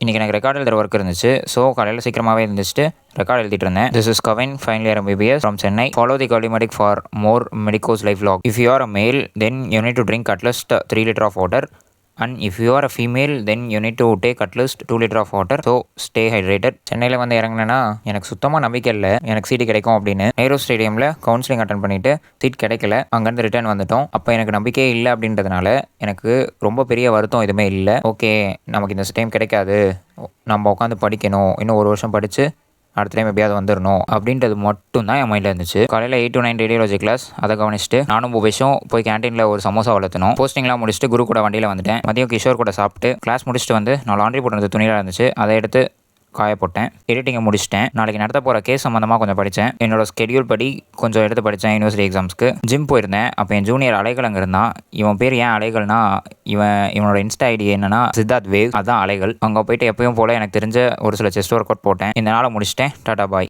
இன்றைக்கி எனக்கு ரெக்கார்ட் எழுதுகிற ஒர்க் இருந்துச்சு. ஸோ காலையில் சீக்கிரமாகவே எழுந்திரிச்சிட்டு ரெக்கார்ட் எழுதிட்டு இருந்தேன். This is Kavin, final year MBBS from Chennai. Follow the Cardiomedic for more medicos life log. If you are a male then you need to drink at least 3 liter of water. And if you are a female then you need to take at least 2 liter of water. So stay hydrated. சென்னையில் வந்து இறங்கினேன்னா எனக்கு சுத்தமாக நம்பிக்கை இல்லை எனக்கு சீட்டு கிடைக்கும் அப்படின்னு. Nehru ஸ்டேடியமில் counselling attend பண்ணிவிட்டு சீட் கிடைக்கல. அங்கேருந்து ரிட்டர்ன் வந்துட்டோம். அப்போ எனக்கு நம்பிக்கையே இல்லை அப்படின்றதுனால எனக்கு ரொம்ப பெரிய வருத்தம் எதுவுமே இல்லை. ஓகே, நமக்கு இந்த டைம் கிடைக்காது, நம்ம உட்காந்து படிக்கணும், இன்னும் 1 வருஷம் படித்து அடுத்த டைம் எப்படியாவது வந்துடணும் அப்படின்றது மட்டும் தான் என் மைண்டில் இருந்துச்சு. காலையில் 8 to 9 ரேடியாலஜி கிளாஸ், அதை கவனிச்சுட்டு நானும் பூபேஷும் போய் கேன்டீனில் ஒரு சமோசா வளர்த்தணும். போஸ்டிங்லாம் முடிச்சுட்டு குரு கூட வண்டியில் வந்துட்டேன். மதியம் கிஷோர் கூட சாப்பிட்டு கிளாஸ் முடிச்சுட்டு வந்து நான் லாண்ட்ரி போட்டு துணியாக இருந்துச்சு, அதை எடுத்து காய போட்டேன். எடிட்டிங்கை முடிச்சிட்டேன். நாளைக்கு நடத்த போகிற கேஸ் சம்மந்தமாக கொஞ்சம் படித்தேன். என்னோட ஸ்கெடியூல் படி கொஞ்சம் எடுத்து படித்தேன். யூனிவர்சிட்டி எக்ஸாம்ஸ்க்கு ஜிம் போயிருந்தேன். அப்போ என் ஜூனியர் அலைகள் அங்கே இருந்தான். இவன் பேர் ஏன் அலைகள்னா, இவனோட இன்ஸ்டா ஐடி என்னன்னா சித்தார்த் வேவ், அதான் அலைகள். அங்கே போயிட்டு எப்பயும் போல் எனக்கு தெரிஞ்ச ஒரு சில செஸ்ட் ஒர்க் அவுட் போட்டேன். இந்த நாளை முடிச்சிட்டேன். டாடா பாய்.